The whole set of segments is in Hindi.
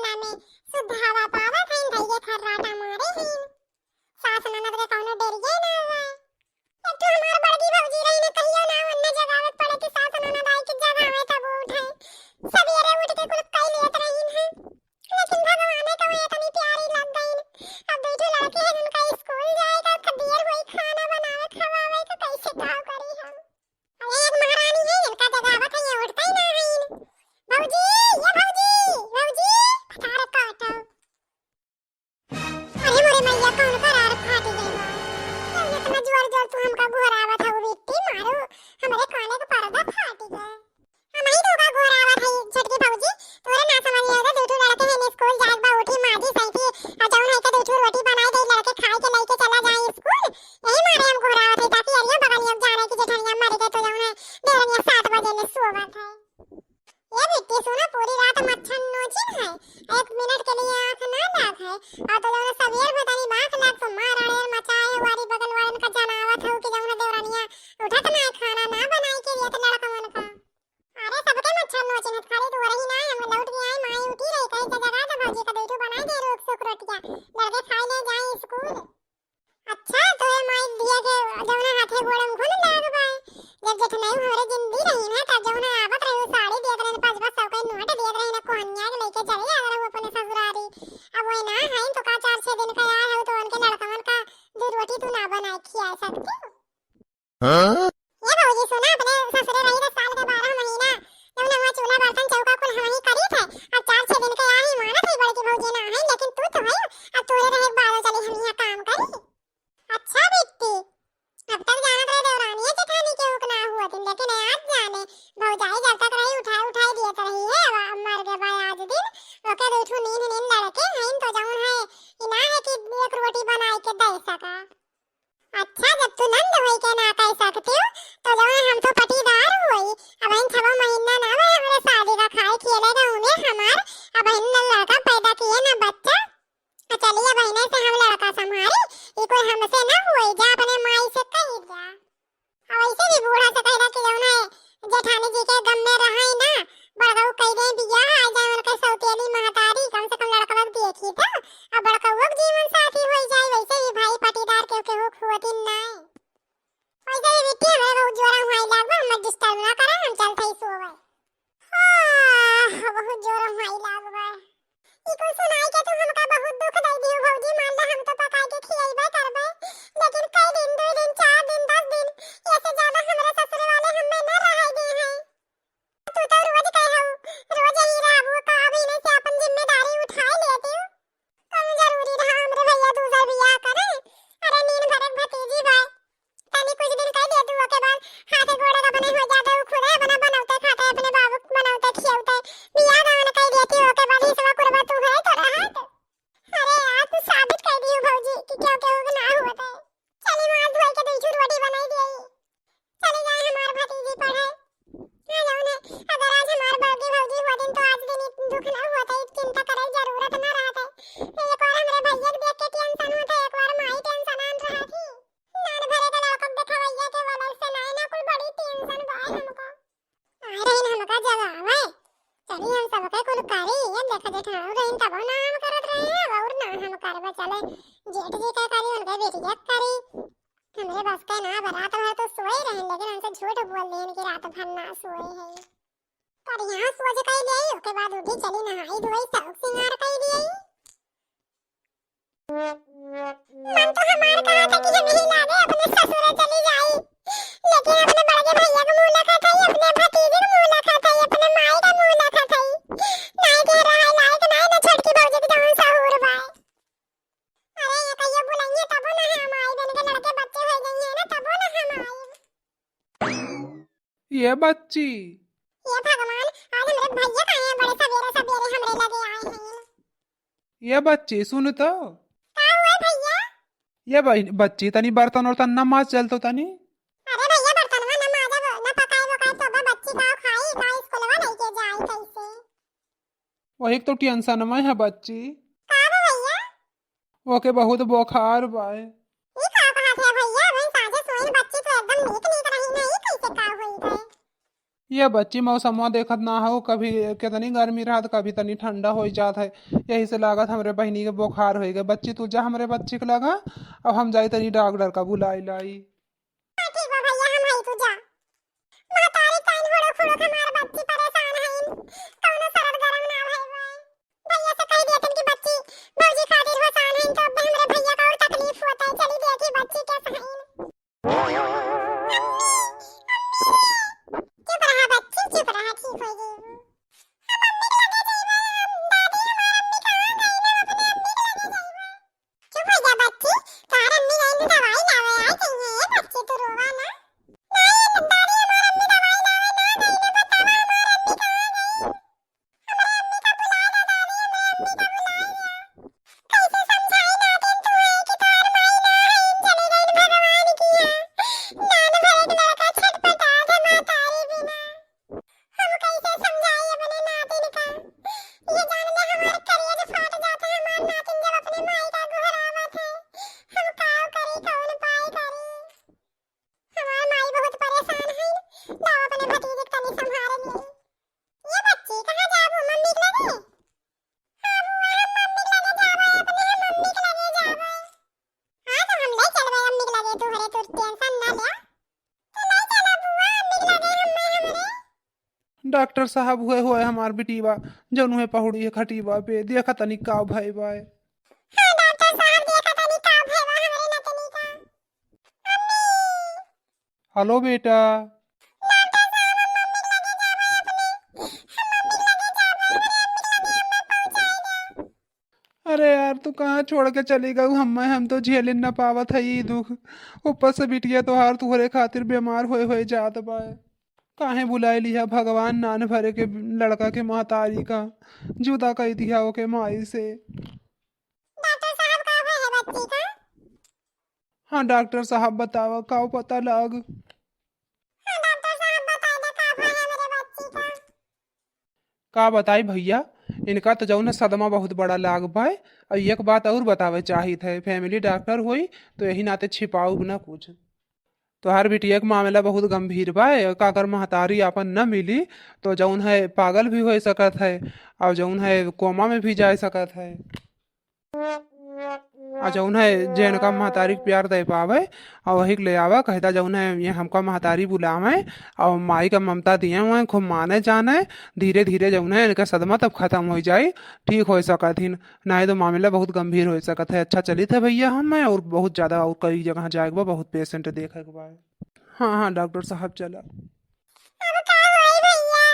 अंगना में शुद्ध हवा पावत है धैर्य खर्राटा मारे हैं सास ननद के कौनो डरिए ना हुआ एक तो हमार बड़की भौजी रही ने कहियो ना वन्ने जगावत पड़े कि सास ननद आई कि जगावे तब वो उठे सवेरे उठ के कुल कई लेत रही हैं लेकिन भगवान को इतनी प्यारी लग गई अब बैठे लड़के हैं उनका स्कूल जाएगा तो देर हुई खाना बनावे खवावे तो कैसे काम करी हम अरे एक महारानी है इनका जगावत है ये उठता ही ना है भौजी ये भौजी तारे काटो अरे मोरे मैया कौन करार फाटी गई बा ये इतना जोर जोर तू हमका घोरावत है बिट्टी मारो हमरे काने का पर्दा फाटी गया हम ही दोगा घोरावत है छटकी भौजी तोरे ना समझ आवे दूठू लड़के हैं स्कूल जाए बा उठी माजी सही अजौन है के दूठू रोटी बनाई दे लड़के खाए के लेके चला जाए स्कूल यही मारे हम घोरावत है ताकि अरिया बगलिया जाने की जेठनिया मर गए तो जौन है देरनिया 7 बजे ने सोवत है ये बेटी सुना पूरी रात मच्छर नोचिन है 1 मिनट के लिए आंख ना लाग है और तो जौन सवेर बतानी बात लाग तो मार अड़ेर मचाए वारी बगल वालन का जनावत हो कि जौन देवरानिया उठत ना खाना ना बनाई के लिए तो लड़का मन का अरे सबके मच्छर नोचिन है खाली तो रही ना हम लौट गए आई माई उठी रही कहीं जगह तो भौजी का दूठू बनाई दे रोक सुक रोटियां लड़के खाई ले जाए स्कूल अच्छा तो ये माई दिया के जौन हाथे गोड़म घुन लाग बाय जब जेठनाई हमरे जिंदगी रही ना तब जौन आवत रही साड़ी देत रहे 5-5 सौ के नोट देत रहे ना कोहनिया के लेके चले अगर वो अपने ससुरारी अब वो ना है तो का 4-6 दिन का आया है तो उनके लड़कवन का दो रोटी तू ना बना खिया सकती हां ये भौजी सुना अपने ससुरे रही ना साल के 12 महीना जौन हम चूल्हा बर्तन चौका कुल हम ही करी थे अब 4-6 दिन के आई माना थी बड़की भौजी ना है लेकिन तू तो है अब तोरे रहे बालो चली हम यहां काम करी अच्छा बेटी अब तक जाना रहे देवरानी है जेठानी के उकना हुआ दिन लेकिन आज जाने भौजाई जब तक रही उठाई दिए तो रही है अब मर गए भाई आज दिन ओके दूठू नींद लड़के हैं तो जौन है इना है कि एक रोटी बनाई के दे सका अच्छा जब तू नंद होई के ना कह सकती हो तो जौन हम तो पटीदार होई अब इन 6 महीना ना हुए हमारे शादी का खाए खेलेगा उन्हें हमार अब इन लड़का पैदा किए ना बच्चा चलिए बहने से हम लड़का संभाली ये कोई हमसे ना हुई जा अपने माई से कही जा अब ऐसे भी बूढ़ा से कहला कि जौन है जेठानी जी के गम में रहे ना बड़काऊ कह दे बिया आ जाए उनके सौतेली महतारी कम से कम लड़का देखी था अब बड़काऊ जीवन साथी हो जाए वैसे भी भाई पटीदार के हो खुवती ना वैसे भी बेटी हमें बहुत जोरा हुई लागबा हम डिस्टर्ब ना करा हम चलते ही सोवे हां बहुत जोरा हुई लागबा इको सुनाई के तू हमका बहुत दुख दई दियो भौजी मान ला हम तो पकाई के खियाइबे करबे लेकिन कई दिन 2 दिन 4 दिन 10 दिन ऐसे ज्यादा हमरे ससुर वाले हमें न रह दे हैं तू तो रोज कहू रोज ही रहबो का अभी ने से अपन जिम्मेदारी उठा लेते हो कम जरूरी रहा हमरे भैया दूसरा बियाह करे अरे नींद भरे भतीजी भाई तनी कुछ दिन कह दे तू के बाद हाथे गोड़े का बने हो जाते हो खुद बना बनाते खाते अपने बाबू बनाते खियाते बियाह दान कह देती हो के बाद ही सब कुर्बा तू है तो रहा तो अरे यार तू साबित कर दियो भौजी कि क्या क्या ना होता है चली मां धोई के दूसरी रोटी बनाई दे चली जाए हमार भतीजी पढ़े आ जाओ ने अगर आज हमार बड़की भौजी हुआ दिन तो आज दिन दुख ना होता है चिंता करे जरूरत ना रहता एक बार हमरे भैया देख के टेंशन होता एक बार माई टेंशन आन रहा थी नान भरे के लड़का देखा भैया के वाला से ना ना कोई बड़ी टेंशन बाय हमको आ रही हमका जवाब है चलिए हम सबके कुल करी ये देखा जेठाऊ रही तब नाम करत रहे और ना हम करबे चले जेठ जी का करी उनके बेटिया करी हमरे बस का ना रात भर तो सोए रहे लेकिन हमसे झूठ बोल देन कि रात भर ना सोए है पर यहां सोच कई ले उसके बाद उठी चली नहाई धोई सब सिंगार कई दिए मन तो हमार कहा था कि हम ही लागे अपने ससुर चली जाई लेकिन अपने बड़े भैया को मुलाकात है अपने भतीजे को मुलाकात है अपने माई का मुलाकात है नहीं कह रहा है लायक नहीं ना छटकी भौजी की जौन सहूर बाय अरे ये कहियो बुलाइए तब ना हम आई बन के लड़के बच्चे हो गए हैं ना तब ना हम आई ये बच्ची ये भगवान आज हमारे भैया कहां हैं बड़े सवेरे सवेरे हमरे लगे आए हैं ये बच्ची सुन तो का हुआ भैया ये बच्ची तनी बर्तन और तन्ना मास चलतो तनी अरे भैया बर्तनवा ना माजा ना पकाए वकाए तो बच्ची का खाई का स्कूलवा नहीं के जाए कैसे वही तो टेंशन में है बच्ची का भैया ओके बहुत बुखार बाय ई का कहा थे भैया वही साजे सोई बच्ची तो एकदम नीक नीक रही नहीं कैसे का होई थे ये बच्ची मौसमवा देखत ना हो, कभी कितनी गर्मी रहत कभी तनी ठंडा हो जात है। यही से लागत हमरे बहनी के बुखार हो गए। बच्ची तू जा हमरे बच्ची के लगा, अब हम जाई तनी डॉक्टर का बुलाई लाई। हाँ ठीक बा भैया, हम हई तू जा। महतारी काइन होड़ो खोड़ो हमार बच्ची परेशान हईन, कौनो सरद गरम ना भई बा। भैया से कह दिया कि बच्ची भौजी खातिर परेशान हईन, तो अब हमरे भैया का और तकलीफ होता है। चली देखी बच्ची कैसे हईन। चुप रहा बच्ची, चुप रहा, ठीक हो गई। चुप हो जा बच्ची, तार अम्मी गई तो दवाई लावे आई चाहिए। बच्ची तू रोवा ना। नहीं दादी, हमार अम्मी दवाई लावे ना गई ने, बतावा हमार अम्मी कहां गई। हमार अम्मी का बुला ना दादी, हमार अम्मी का बुला ना। कैसे समझाई ना दिन तू है कि तार माई ना है, चले गई भगवान की है। नान भरे के लड़का छटपटा दे महतारी बिना। हम कैसे समझाई अपने नातिन का। ये जान ले हमार करेज फाट जाता है हमार नातिन जब अपने माई का गुहरावत है। हम काव करी, कौन पाए करी। हमार माई बहुत परेशान है। लाओ अपने भतीजे को तनी संभारे मेरी। ये बच्ची कहाँ जाबू, मम्मी के लगे? हाँ बुआ, हम मम्मी के लगे जाबे, अपने हम मम्मी के लगे जाबे। हाँ तो हम ले चलबे अम्मी के लगे, तू हरे तू टेंशन ना ले। तू ले चला बुआ अम्मी के लगे हमें। डॉक्टर साहब हुए हमार बिटीवा, जौन हुए पहुड़ी है खटीवा पे, देखा तनी का भई बाय। हाँ डॉक्टर साहब, देखा तनी का भइबा हमरे नतनी का। अम्मी, हेलो बेटा। डॉक्टर साहब हम मम्मी के लगे जाबे अपने। हम मम्मी के लगे जाबे, हमरे अम्मी के लगे हमें पहुंचाए दे। अरे यार तू कहाँ छोड़ के चली गई हम तो झेल न पावत है ये दुख। ऊपर से बिटिया तोहार तुहरे खातिर बीमार होए जात बाय। काहे बुलाई लिया भगवान नान भरे के लड़का के महतारी का, जुदा कई दिया ओके माई से। डॉक्टर साहब का भय है बच्ची का? हाँ डॉक्टर साहब बतावा का पता लग। हाँ डॉक्टर साहब बताए दे का भय है मेरे बच्ची का। का बताई भैया, इनका तो जौन है सदमा बहुत बड़ा लाग बाय। और एक बात और बतावे चाहिए थे, फैमिली डॉक्टर हुई तो यही नाते छिपाऊ ना कुछ। तो हर बिटिया के मामला बहुत गंभीर बा। का अगर महतारी आपन न मिली तो जौन है पागल भी हो सकत है, और जौन है कोमा में भी जा सकत है। और जौन है जे इनका महतारी के प्यार दे पावे और वही के ले आवा, कहता जौन है ये हमका महतारी बुलावे और माई का ममता दिए हुए खूब माने जाने। धीरे धीरे जौन है इनका सदमा तब खत्म हो जाए, ठीक हो सकत हिन। नहीं तो मामला बहुत गंभीर हो सकत है। अच्छा चली थे भैया हम और बहुत ज्यादा और कई जगह जाए के बा, बहुत पेशेंट देखे के बा। हाँ हाँ डॉक्टर साहब चला। अब का होई भैया,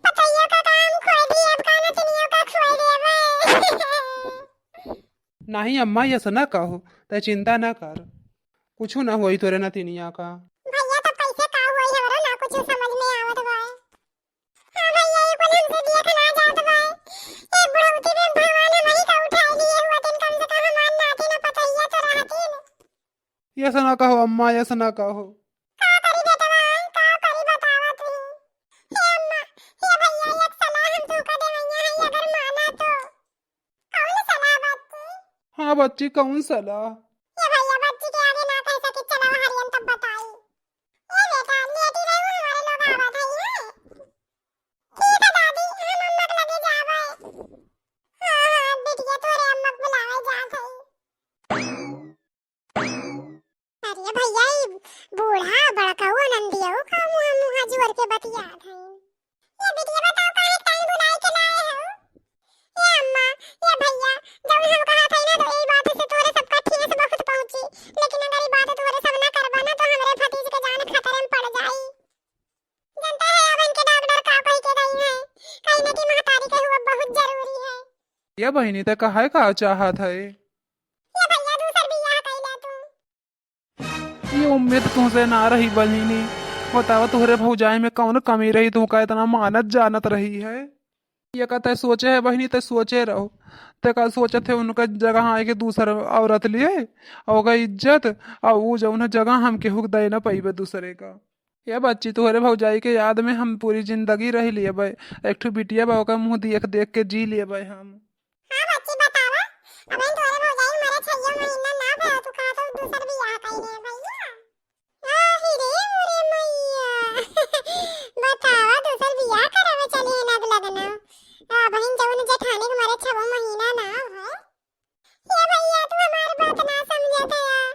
पतैया का काम खोल दिए, अब का नतनियों का खोल देबे। नहीं अम्मा ऐसा ना कहो, ते चिंता ना कर, कुछ ना होई तोरे नतिनिया का। भैया तो कैसे का होई हमरा ना कुछ समझ में आवत बा। हाँ भैया ये कोन हमसे देख ना जात बा। ये बुढ़ऊती में भगवान हमही का उठाई लिए हुआ दिन, कम से कम हमार नाती ना पतैया तो रहतीन। ऐसा ना कहो अम्मा, ऐसा ना कहो। का करी बेटवा, का करी बतावा तू। हे अम्मा, हे भैया एक सलाह हम तू का देवैया है, अगर माना तो। कौन सलाह बच्ची? हाँ बच्ची कौन सलाह? ये भैया बच्ची के आगे ना कह सके, चलो हरियन तब बताई। ये बेटा लेटी रहू, हमारे लोग आवत है ये। ठीक है दादी, हम अम्मा के लगे जावे। हाँ हाँ बिटिया तोरे अम्मा के बुलावे जात है। अरे भैया ये बूढ़ा बड़काऊ नंदियो का मुंह मुंह जोर के बतियात है। ये बिटिया बताओ काहे टाइम बुलाए के लाए हो? ये अम्मा, ये भैया, जब हम कहा था ना तो यही बात से तोरे सबका ठेस बहुत पहुंची। लेकिन अगर ये बात तोरे सब ना करबा ना तो हमरे भतीज के जान खतरे में पड़ जाई। जनता है अब इनके डॉक्टर का कही के गई है, कहीं ना कि महतारी के हुआ बहुत जरूरी है। ये बहनी ते कहे का चाहत है? ये भैया दूसर बियाह कइला तू। ये उम्मीद तुमसे ना रही बहिनी। बतावा तुहरे भौजाई में कौन कमी रही, तू का इतना मानत जानत रही है। ये कहते सोचे है बहिनी, ते सोचे रहो। ते का सोचे थे उनका जगह आए के दूसर औरत लिए और का इज्जत और वो जौन है जगह हम केहू के दे ना पैबे दूसरे का। ये बच्ची तुहरे भौजाई के याद में हम पूरी जिंदगी रह लिए भाई। एक ठो बिटिया बा ओका मुंह देख देख के जी लिए भाई हम। हां बच्ची बतावा, अब इन तोरे भौजाई मरे 6 महीना ना भयो, तू कहा तो दूसर बियाह कइले भैया। आ ही रे मोरे मैया। बतावा वो महीना ना है। ये भैया तू हमारी बात ना समझत है यार,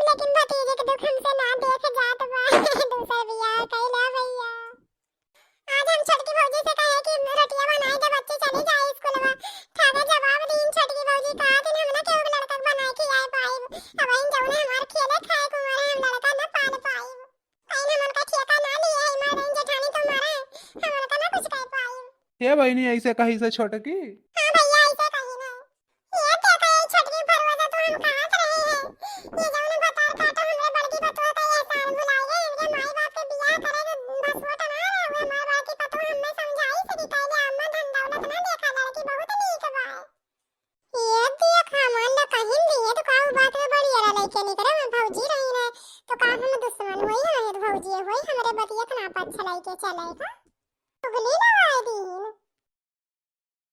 लेकिन भतीजे के दुख हमसे ना देख जात बा। दूसरा बियाह कैला भैया। आज हम छोटकी भौजी से कहे कि रोटियां बनाए दे, बच्चे चले जाए स्कूलवा। ठाकर जवाब दी छोटकी भौजी का दिन हम ना केहू के लड़का के बनाए खिलाए पाई। अब इन जौने हमार खेले खाए को मारे हम लड़का ना पाल पाई। कहीं हमन का ठेका ना लिए है मारे जेठानी तो मारे हमन का ना कुछ कह पाई। ये बहनी ऐसे कही से छोटकी? हां भैया ऐसे कही ना। ये क्या कहे छोटकी परवजा तो हम कहां रहे हैं। ये जौने बतार काटो हमरे बड़की बतवा का एहसान भुलाए इनके माई बाप के बियाह करे तो बस वो तना रहे हमार बात की पतो हमने समझाई से कि पहले अम्मा धन दौलत ना देखा लड़की बहुत नीक बा। ये देख हमन ला कहिन दिए तो काऊ बात में बड़ी अरा लइके नहीं करे भौजी रही ना तो का हम दुश्मन होई है भौजी होई हमरे बतिया ना पछ लइके चले का उगली ना आए दिन।